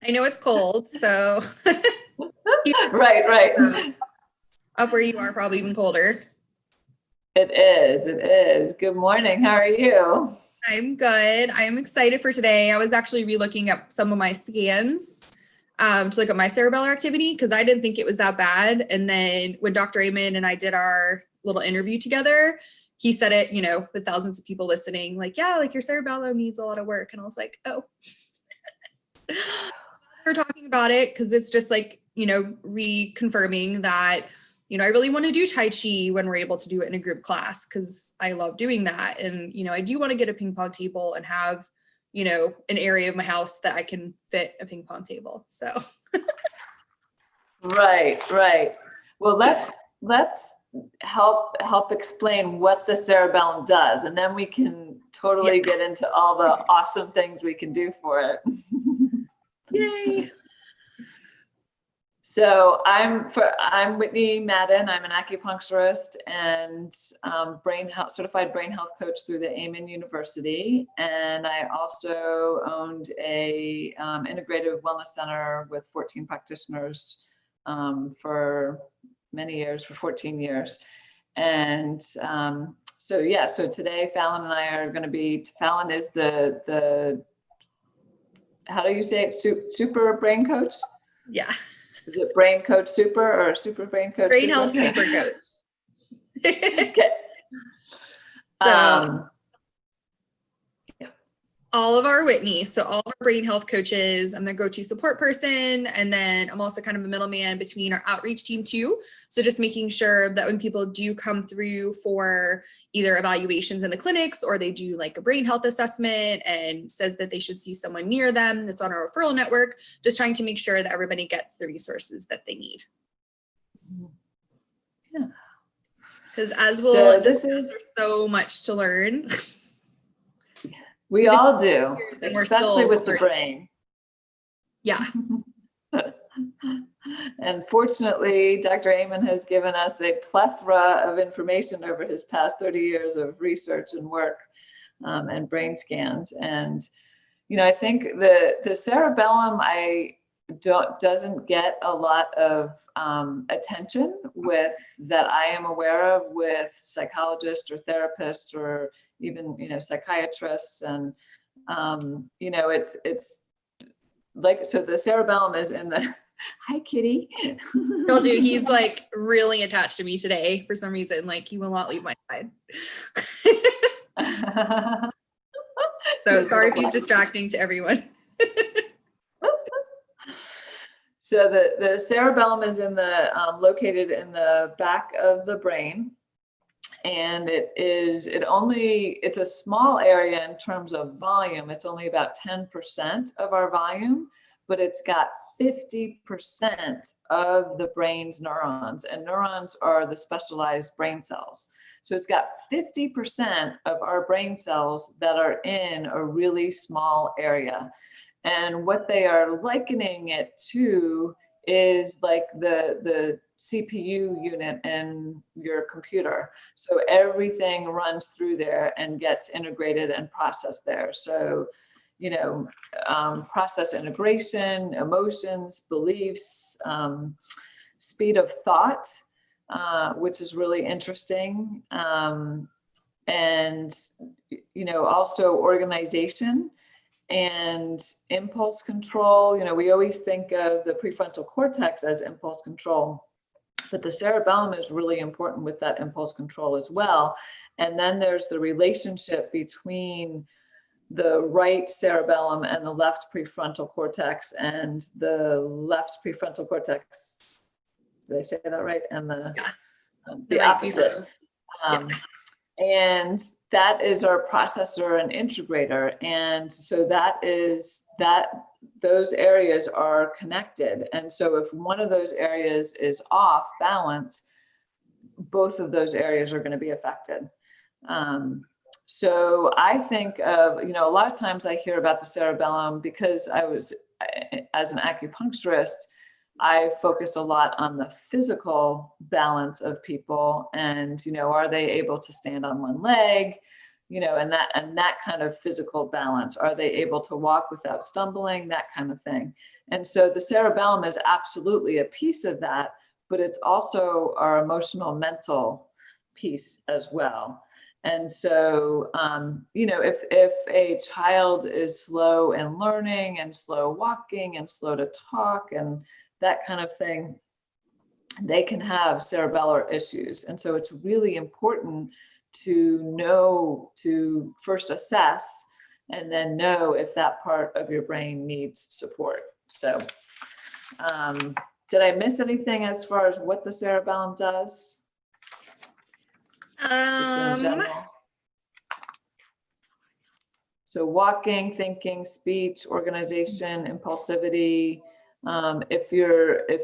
I know it's cold, so Right. Up where you are, probably even colder. It is. Good morning. How are you? I'm good. I'm excited for today. I was actually re-looking at some of my scans to look at my cerebellar activity because I didn't think it was that bad. And then when Dr. Ayman and I did our little interview together, he said it, with thousands of people listening, like, yeah, like your cerebellum needs a lot of work. And I was like, oh. We're talking about it because it's just like, reconfirming that I really want to do Tai Chi when we're able to do it in a group class because I love doing that. And, I do want to get a ping pong table and have, an area of my house that I can fit a ping pong table. So. Right. Well, let's help explain what the cerebellum does, and then we can totally get into all the awesome things we can do for it. Yay. So I'm Whitney Madden. I'm an acupuncturist and certified brain health coach through the Ayman University. And I also owned a integrative wellness center with 14 practitioners for many years, for 14 years. And so today Fallon and I are going to be, Fallon is the how do you say it? Super brain coach? Yeah. Is it brain coach super or super brain coach? Brain health super coach. Okay. All of our Whitneys, so all of our brain health coaches, I'm the go-to support person. And then I'm also kind of a middleman between our outreach team too. So just making sure that when people do come through for either evaluations in the clinics or they do like a brain health assessment and says that they should see someone near them that's on our referral network, just trying to make sure that everybody gets the resources that they need. Yeah. Because this is so much to learn. We all do, especially with the brain. Yeah. And fortunately, Dr. Ayman has given us a plethora of information over his past 30 years of research and work and brain scans. And, I think the cerebellum doesn't get a lot of attention with that I am aware of with psychologists or therapists or even psychiatrists, and it's like, so the cerebellum is in the hi kitty. He'll do. He's like really attached to me today for some reason. Like he will not leave my side. So sorry if he's distracting to everyone. So the cerebellum is located in the back of the brain. And it's a small area in terms of volume. It's only about 10% of our volume, but it's got 50% of the brain's neurons, and neurons are the specialized brain cells. So it's got 50% of our brain cells that are in a really small area. And what they are likening it to is like the CPU unit in your computer. So everything runs through there and gets integrated and processed there. So, process integration, emotions, beliefs, speed of thought, which is really interesting. And, also organization and impulse control. We always think of the prefrontal cortex as impulse control, but the cerebellum is really important with that impulse control as well. And then there's the relationship between the right cerebellum and the left prefrontal cortex, and the left prefrontal cortex, did I say that right? And the right opposite. And that is our processor and integrator. And so those areas are connected. And so if one of those areas is off balance, both of those areas are going to be affected. So I think of, a lot of times I hear about the cerebellum because as an acupuncturist, I focus a lot on the physical balance of people and, are they able to stand on one leg? and that kind of physical balance. Are they able to walk without stumbling? That kind of thing. And so the cerebellum is absolutely a piece of that, but it's also our emotional, mental piece as well. And so, if a child is slow in learning and slow walking and slow to talk and that kind of thing, they can have cerebellar issues. And so it's really important to know, to first assess and then know if that part of your brain needs support. So did I miss anything as far as what the cerebellum does? Just in general. So walking, thinking, speech, organization, impulsivity. If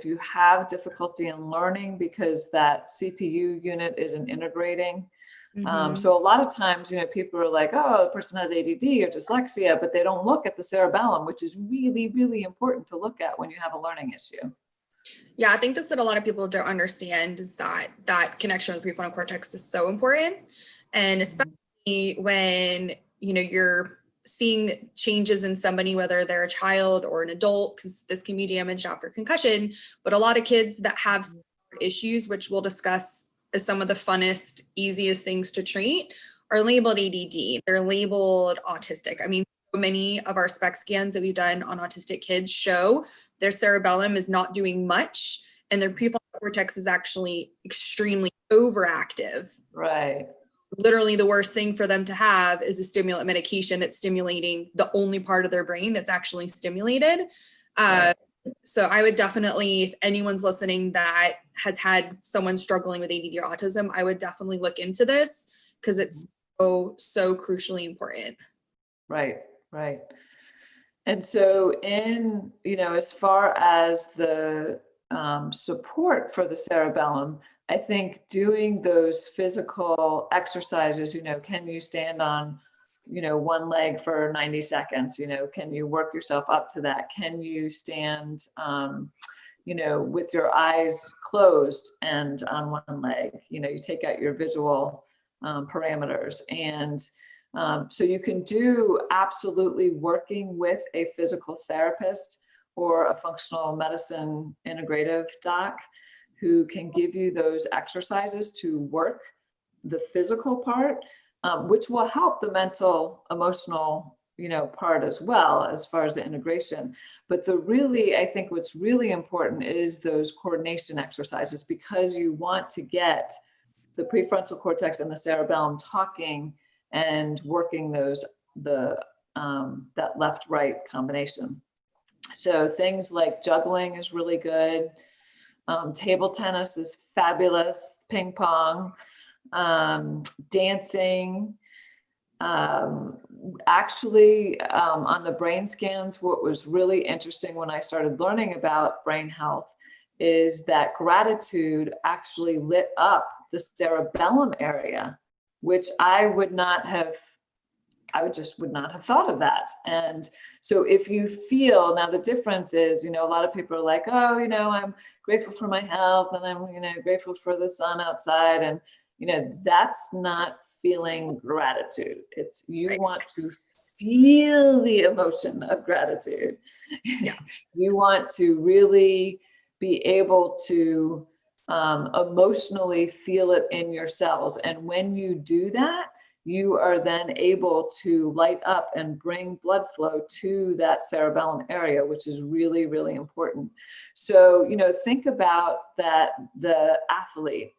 you have difficulty in learning because that CPU unit isn't integrating. So a lot of times, people are like, oh, the person has ADD or dyslexia, but they don't look at the cerebellum, which is really, really important to look at when you have a learning issue. Yeah, I think that's what a lot of people don't understand, is that connection with the prefrontal cortex is so important. And especially when, you're seeing changes in somebody, whether they're a child or an adult, because this can be damaged after concussion. But a lot of kids that have issues, which we'll discuss as some of the funnest, easiest things to treat, are labeled ADD. They're labeled autistic. I mean, so many of our SPECT scans that we've done on autistic kids show their cerebellum is not doing much and their prefrontal cortex is actually extremely overactive. Right. Literally the worst thing for them to have is a stimulant medication that's stimulating the only part of their brain that's actually stimulated. Right. So I would definitely, if anyone's listening that has had someone struggling with ADD or autism, I would definitely look into this because it's so crucially important. Right. And so as far as the support for the cerebellum, I think doing those physical exercises, can you stand on, one leg for 90 seconds? Can you work yourself up to that? Can you stand, with your eyes closed and on one leg? You take out your visual parameters. And so you can do absolutely working with a physical therapist or a functional medicine integrative doc who can give you those exercises to work the physical part, which will help the mental, emotional, part as well, as far as the integration. But I think what's really important is those coordination exercises, because you want to get the prefrontal cortex and the cerebellum talking and working that left-right combination. So things like juggling is really good. Table tennis is fabulous. Ping pong, dancing. Actually, on the brain scans, what was really interesting when I started learning about brain health is that gratitude actually lit up the cerebellum area, which I just would not have thought of that. And so if you feel, now the difference is, a lot of people are like, oh, I'm grateful for my health and I'm, grateful for the sun outside. And, that's not feeling gratitude. It's you want to feel the emotion of gratitude. Yeah. You want to really be able to emotionally feel it in your cells. And when you do that, you are then able to light up and bring blood flow to that cerebellum area, which is really, really important. So, think about that, the athlete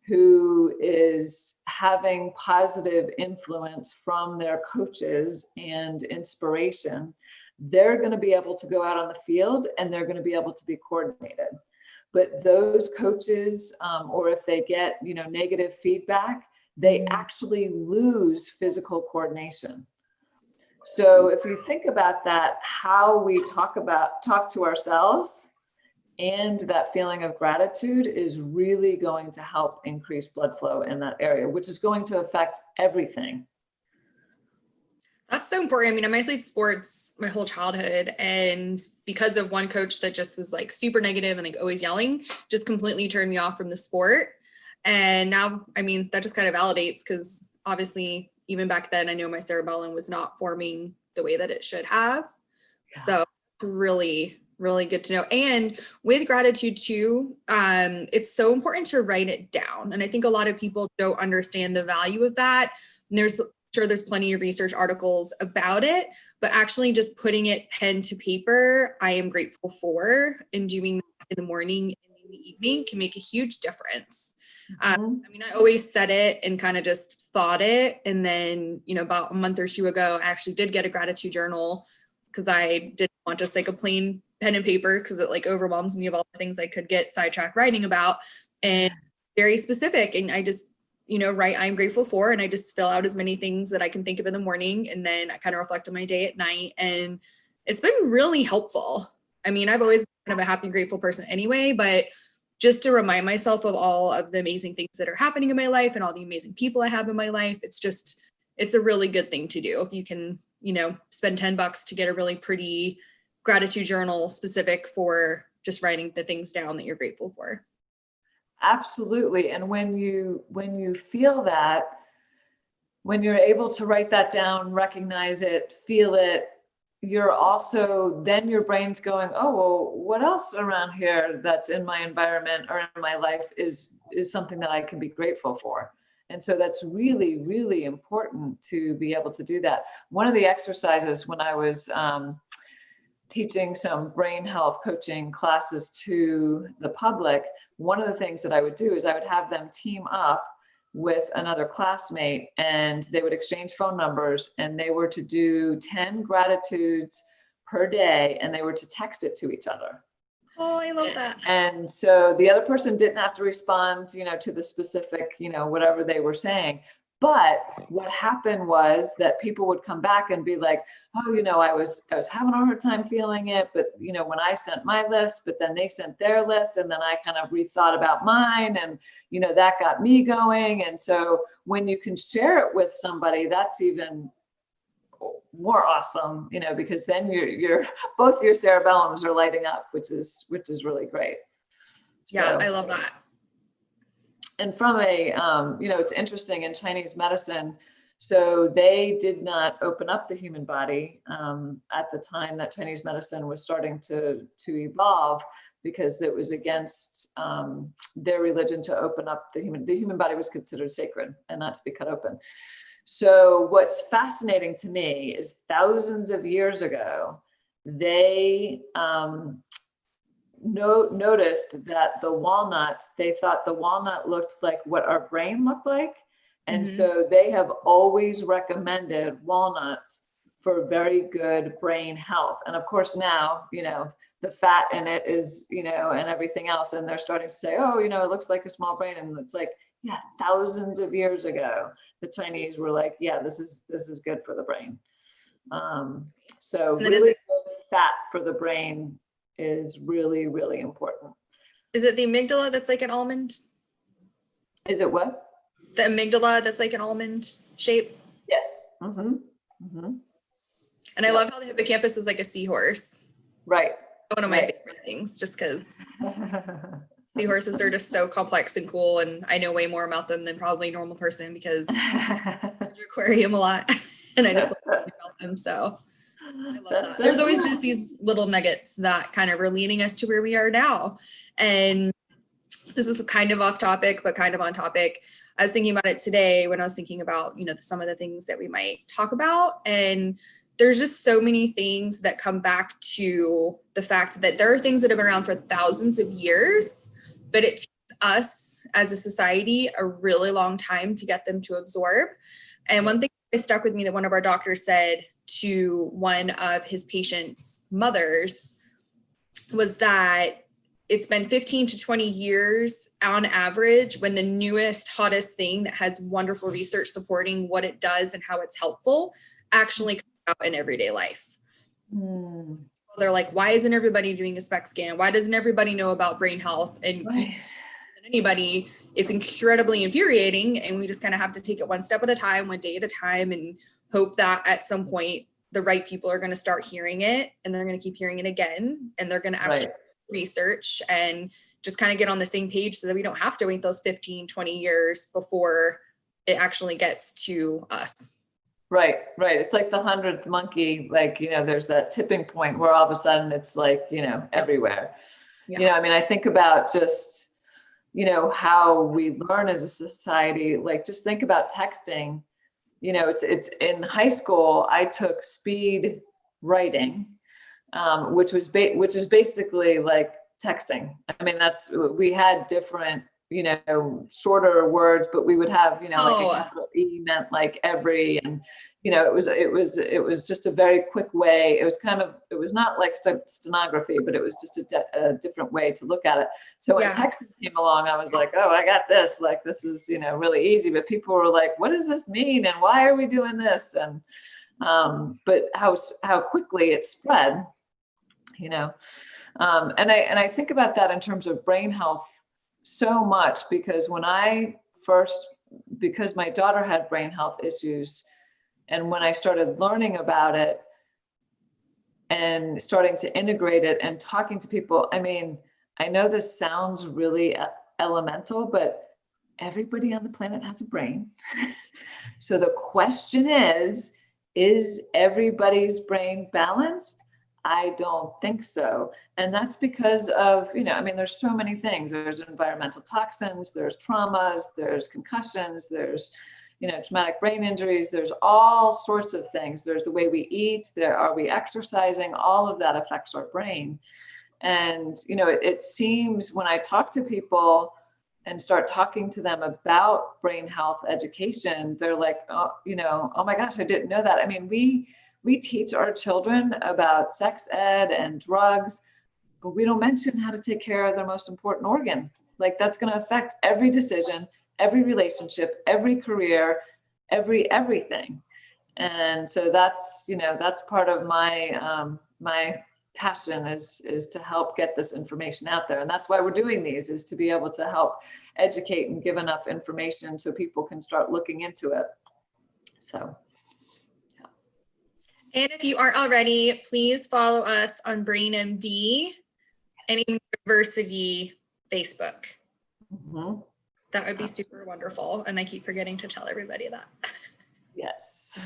who is having positive influence from their coaches and inspiration, they're going to be able to go out on the field and they're going to be able to be coordinated. But those coaches, or if they get, negative feedback, they actually lose physical coordination. So if you think about that, how we talk to ourselves and that feeling of gratitude is really going to help increase blood flow in that area, which is going to affect everything. That's so important. I played sports my whole childhood, and because of one coach that just was like super negative and like always yelling, just completely turned me off from the sport. And now, that just kind of validates, because obviously even back then, I know my cerebellum was not forming the way that it should have. Yeah. So really, really good to know. And with gratitude too, it's so important to write it down. And I think a lot of people don't understand the value of that. And there's plenty of research articles about it, but actually just putting it pen to paper, I am grateful for, and doing that in the morning and in the evening can make a huge difference. I mean, I always said it and kind of just thought it. And then, about a month or two ago, I actually did get a gratitude journal because I didn't want just like a plain pen and paper because it like overwhelms me of all the things I could get sidetracked writing about, and very specific. And I just, write I'm grateful for, and I just fill out as many things that I can think of in the morning. And then I kind of reflect on my day at night. And it's been really helpful. I mean, I've always been kind of a happy, grateful person anyway, but just to remind myself of all of the amazing things that are happening in my life and all the amazing people I have in my life, it's a really good thing to do. If you can, spend $10 to get a really pretty gratitude journal specific for just writing the things down that you're grateful for. Absolutely. And when you feel that, when you're able to write that down, recognize it, feel it, you're also, then your brain's going, oh, well, what else around here that's in my environment or in my life is something that I can be grateful for. And so that's really, really important to be able to do that. One of the exercises when I was teaching some brain health coaching classes to the public, one of the things that I would do is I would have them team up with another classmate, and they would exchange phone numbers, and they were to do 10 gratitudes per day, and they were to text it to each other. Oh, I love that. And so the other person didn't have to respond, to the specific, whatever they were saying. But what happened was that people would come back and be like, oh, I was having a hard time feeling it. But, when I sent my list, but then they sent their list, and then I kind of rethought about mine, and, that got me going. And so when you can share it with somebody, that's even more awesome, because then you're both your cerebellums are lighting up, which is really great. Yeah, I love that. And from a, it's interesting in Chinese medicine, so they did not open up the human body at the time that Chinese medicine was starting to evolve, because it was against their religion to open up the human body was considered sacred and not to be cut open. So what's fascinating to me is thousands of years ago, they noticed that they thought the walnut looked like what our brain looked like. And so they have always recommended walnuts for very good brain health. And of course now, the fat in it is, and everything else. And they're starting to say, oh, it looks like a small brain. And it's like, yeah, thousands of years ago, the Chinese were like, yeah, this is good for the brain. So really good fat for the brain is really, really important. Is it the amygdala that's like an almond? Is it what? The amygdala that's like an almond shape? Yes. And I love how the hippocampus is like a seahorse. Right. One of my favorite things, just because seahorses are just so complex and cool, and I know way more about them than probably a normal person because I go to aquarium a lot and I just love about them. So I love that. So There's always just these little nuggets that kind of are leading us to where we are now. And this is kind of off topic, but kind of on topic. I was thinking about it today when I was thinking about, some of the things that we might talk about. And there's just so many things that come back to the fact that there are things that have been around for thousands of years, but it takes us as a society a really long time to get them to absorb. And one thing that stuck with me that one of our doctors said to one of his patients' mothers was that it's been 15 to 20 years on average when the newest, hottest thing that has wonderful research supporting what it does and how it's helpful actually comes out in everyday life. They're like, why isn't everybody doing a SPECT scan? Why doesn't everybody know about brain health? And anybody, it's incredibly infuriating. And we just kind of have to take it one step at a time, one day at a time, and hope that at some point the right people are going to start hearing it, and they're going to keep hearing it again, and they're going to actually research and just kind of get on the same page so that we don't have to wait those 15, 20 years before it actually gets to us. Right, right. It's like the 100th monkey, like, there's that tipping point where all of a sudden it's like, Yep. everywhere. Yeah. I mean, I think about just, how we learn as a society, like just think about texting. It's in high school, I took speed writing, which is basically like texting. I mean, we had different, shorter words, but we would have, like a Oh, capital E meant like every, and, it was just a very quick way. It was not like stenography, but it was just a different way to look at it. So when yeah. texting came along, I was like, oh, I got this, like, this is, really easy, but people were like, what does this mean? And why are we doing this? And, but how quickly it spread, and I think about that in terms of brain health so much, because because my daughter had brain health issues, and when I started learning about it and starting to integrate it and talking to people, I mean, I know this sounds really elemental, but everybody on the planet has a brain. So the question is everybody's brain balanced? I don't think so. And that's because of, I mean, there's so many things. There's environmental toxins, there's traumas, there's concussions, there's, traumatic brain injuries, there's all sorts of things. There's the way we eat, are we exercising? All of that affects our brain. And, it seems when I talk to people and start talking to them about brain health education, they're like, oh, oh my gosh, I didn't know that. I mean, we teach our children about sex ed and drugs, but we don't mention how to take care of their most important organ. Like, that's going to affect every decision, every relationship, every career, everything. And so that's part of my passion is to help get this information out there. And that's why we're doing these, is to be able to help educate and give enough information so people can start looking into it. So. And if you aren't already, please follow us on BrainMD and University Facebook. Mm-hmm. That would be super wonderful. And I keep forgetting to tell everybody that. Yes.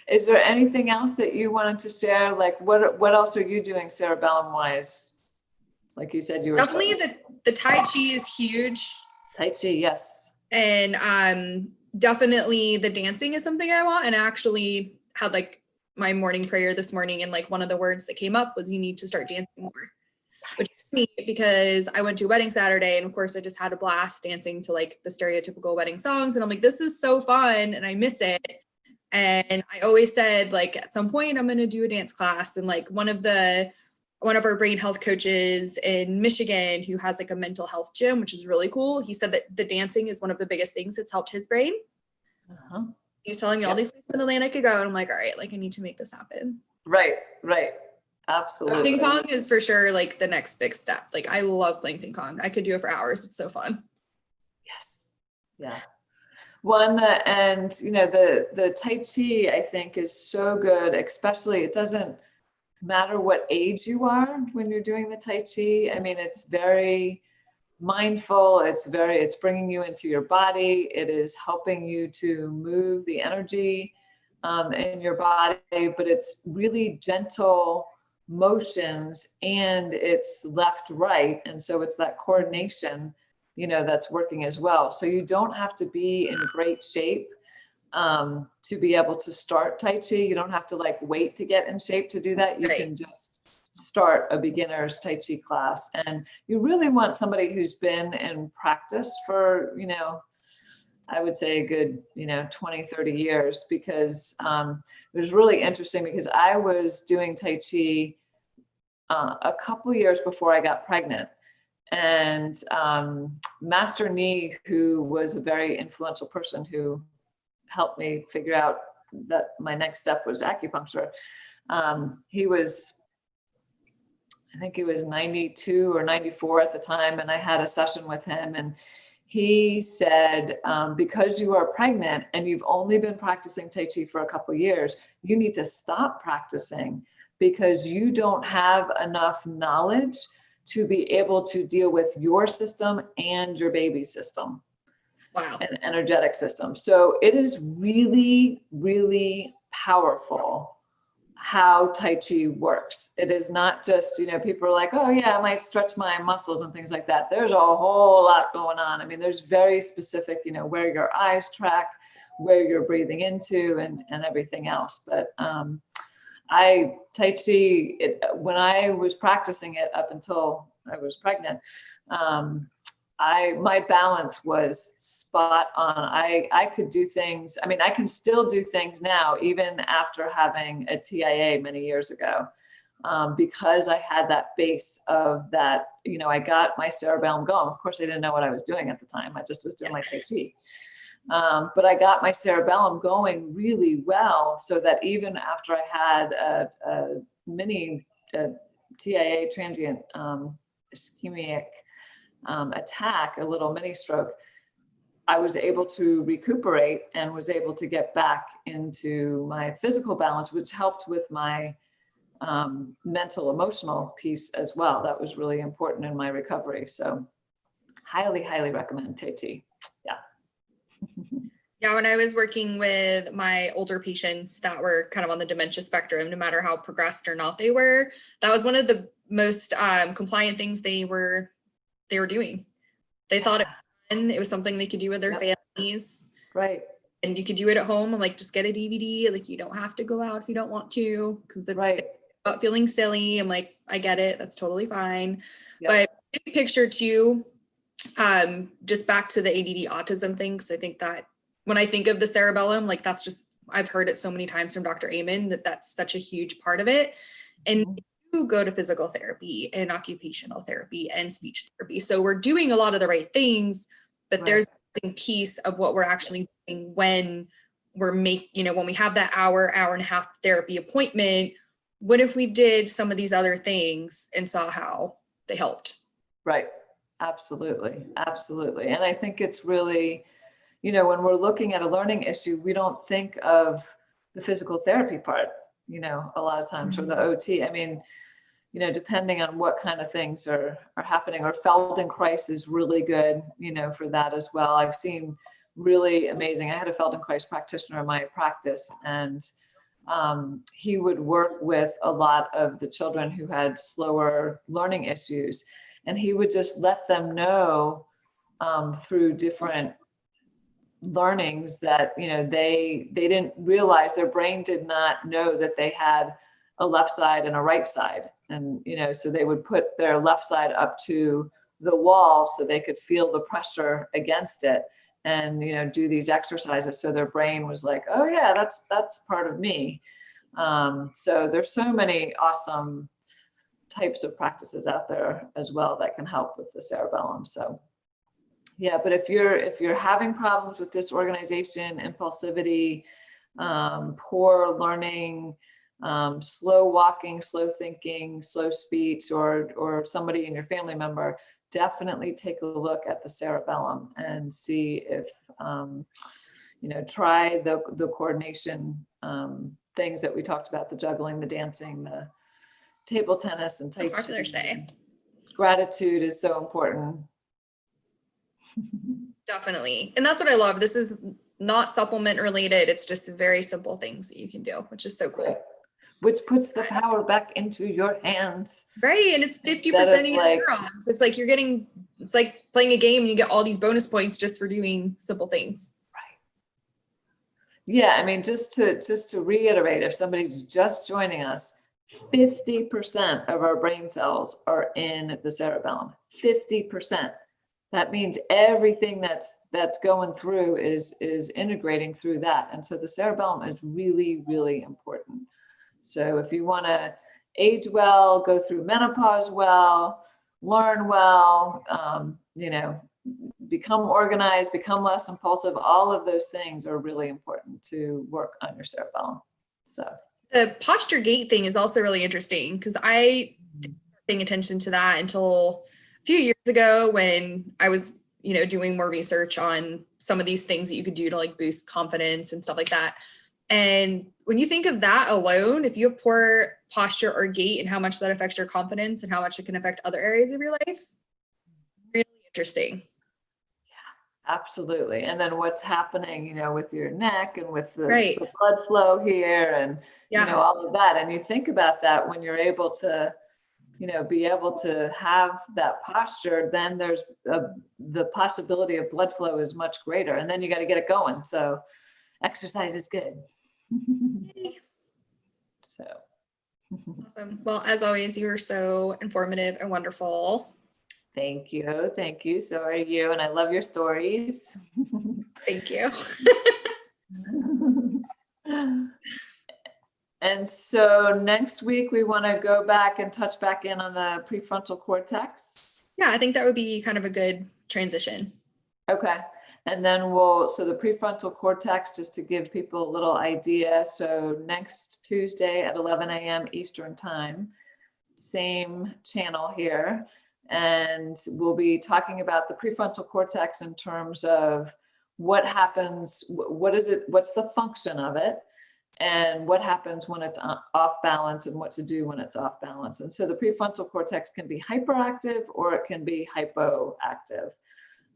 Is there anything else that you wanted to share? Like, what else are you doing cerebellum wise? Like you said, you were definitely the Tai Chi is huge. Tai Chi, yes. And definitely the dancing is something I want. And I actually had like my morning prayer this morning, and like one of the words that came up was you need to start dancing more. Which is neat because I went to a wedding Saturday, and of course I just had a blast dancing to like the stereotypical wedding songs, and I'm like, this is so fun and I miss it. And I always said, like, at some point I'm going to do a dance class. And like one of our brain health coaches in Michigan, who has like a mental health gym, which is really cool, he said that the dancing is one of the biggest things that's helped his brain. Uh-huh. He's telling me all these places in Atlanta I could go, and I'm like, all right, like I need to make this happen. Right. Absolutely. Ping pong is for sure like the next big step. Like, I love playing ping pong. I could do it for hours. It's so fun. Yes. Yeah. And the Tai Chi, I think, is so good, especially, it doesn't matter what age you are when you're doing the Tai Chi. I mean, it's very mindful. It's bringing you into your body. It is helping you to move the energy in your body, but it's really gentle motions, and it's left, right. And so it's that coordination, that's working as well. So you don't have to be in great shape to be able to start Tai Chi. You don't have to like wait to get in shape to do that. You can just start a beginner's Tai Chi class. And you really want somebody who's been in practice for, I would say a good, 20, 30 years, because it was really interesting because I was doing Tai Chi a couple years before I got pregnant. And Master Ni, who was a very influential person who helped me figure out that my next step was acupuncture. I think he was 92 or 94 at the time. And I had a session with him, and he said, because you are pregnant and you've only been practicing Tai Chi for a couple of years, you need to stop practicing because you don't have enough knowledge to be able to deal with your system and your baby's system. Wow. and energetic system. So it is really, really powerful how Tai Chi works. It is not just, people are like, oh yeah, I might stretch my muscles and things like that. There's a whole lot going on. I mean, there's very specific, where your eyes track, where you're breathing into and everything else. But Tai Chi, when I was practicing it up until I was pregnant, my balance was spot on. I could do things. I mean, I can still do things now, even after having a TIA many years ago, because I had that base of that, I got my cerebellum going. Of course, I didn't know what I was doing at the time. I just was doing my Tai Chi. But I got my cerebellum going really well, so that even after I had a mini TIA, transient ischemic attack, a little mini stroke, I was able to recuperate and was able to get back into my physical balance, which helped with my mental, emotional piece as well. That was really important in my recovery. So highly, highly recommend Tai Chi. Yeah. Yeah, when I was working with my older patients that were kind of on the dementia spectrum, no matter how progressed or not they were, that was one of the most compliant things they were doing. They thought it was something they could do with their families. Right. And you could do it at home. I'm like, just get a DVD. Like, you don't have to go out if you don't want to, because about feeling silly. I'm like, I get it. That's totally fine. But big picture too, just back to the ADD autism thing. So I think that when I think of the cerebellum, like that's just, I've heard it so many times from Dr. Ayman that that's such a huge part of it. And you go to physical therapy and occupational therapy and speech therapy. So we're doing a lot of the right things, but there's a piece of what we're actually doing when we're when we have that hour and a half therapy appointment. What if we did some of these other things and saw how they helped? Right. Absolutely. Absolutely. And I think it's really, when we're looking at a learning issue, we don't think of the physical therapy part, a lot of times, or the OT. I mean, depending on what kind of things are happening, or Feldenkrais is really good, for that as well. I've seen really amazing. I had a Feldenkrais practitioner in my practice, and he would work with a lot of the children who had slower learning issues, and he would just let them know through different learnings that they didn't realize, their brain did not know that they had a left side and a right side, and so they would put their left side up to the wall so they could feel the pressure against it, and do these exercises, so their brain was like, oh yeah, that's part of me. So there's so many awesome types of practices out there as well that can help with the cerebellum. So yeah, but if you're having problems with disorganization, impulsivity, poor learning, slow walking, slow thinking, slow speech, or somebody in your family member, definitely take a look at the cerebellum and see if try the coordination things that we talked about, the juggling, the dancing, the table tennis, and Tai Chi. Gratitude is so important. Definitely. And that's what I love. This is not supplement related. It's just very simple things that you can do, which is so cool. Right. Which puts the power back into your hands. Right. And it's 50% of your neurons. It's like it's like playing a game and you get all these bonus points just for doing simple things. Right. Yeah. I mean, just to reiterate, if somebody's just joining us, 50% of our brain cells are in the cerebellum. 50%. That means everything that's going through is integrating through that. And so the cerebellum is really, really important. So if you want to age well, go through menopause well, learn well, become organized, become less impulsive, all of those things are really important to work on your cerebellum. So the posture gait thing is also really interesting, because I didn't paying attention to that until a few years ago when I was, doing more research on some of these things that you could do to like boost confidence and stuff like that. And when you think of that alone, if you have poor posture or gait and how much that affects your confidence and how much it can affect other areas of your life, really interesting. Yeah, Absolutely. And then what's happening, you know, with your neck and with Right. the blood flow here and, you know, Yeah. all of that. And you think about that when you're able to, you know, be able to have that posture, then there's the possibility of blood flow is much greater. And then you got to get it going. So exercise is good. Yay. So. Awesome. Well, as always, you were so informative and wonderful. Thank you. Thank you. So are you. And I love your stories. Thank you. And so next week, we want to go back and touch back in on the prefrontal cortex. Yeah, I think that would be kind of a good transition. Okay. And then so the prefrontal cortex, just to give people a little idea. So next Tuesday at 11 a.m. Eastern time, same channel here. And we'll be talking about the prefrontal cortex in terms of what happens, what is it, what's the function of it, and what happens when it's off balance and what to do when it's off balance. And so the prefrontal cortex can be hyperactive or it can be hypoactive.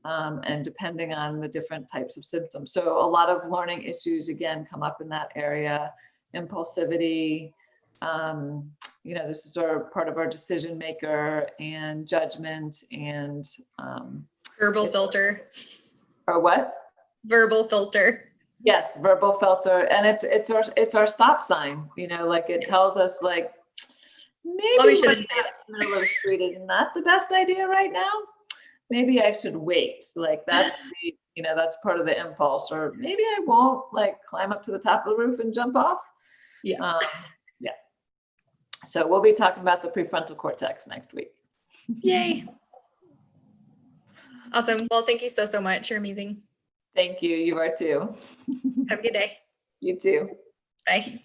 And depending on the different types of symptoms. So a lot of learning issues, again, come up in that area, impulsivity, you know, this is part of our decision maker and judgment and Verbal filter. Or what? Verbal filter. Yes, verbal filter. And it's our stop sign, you know, like it tells us like, maybe Probably shouldn't say that middle of the street is not the best idea right now. Maybe I should wait. Like that's the, you know, that's part of the impulse. Or maybe I won't like climb up to the top of the roof and jump off. Yeah. Yeah. So we'll be talking about the prefrontal cortex next week. Yay. Awesome. Well, thank you so much. You're amazing. Thank you. You are too. Have a good day. You too. Bye.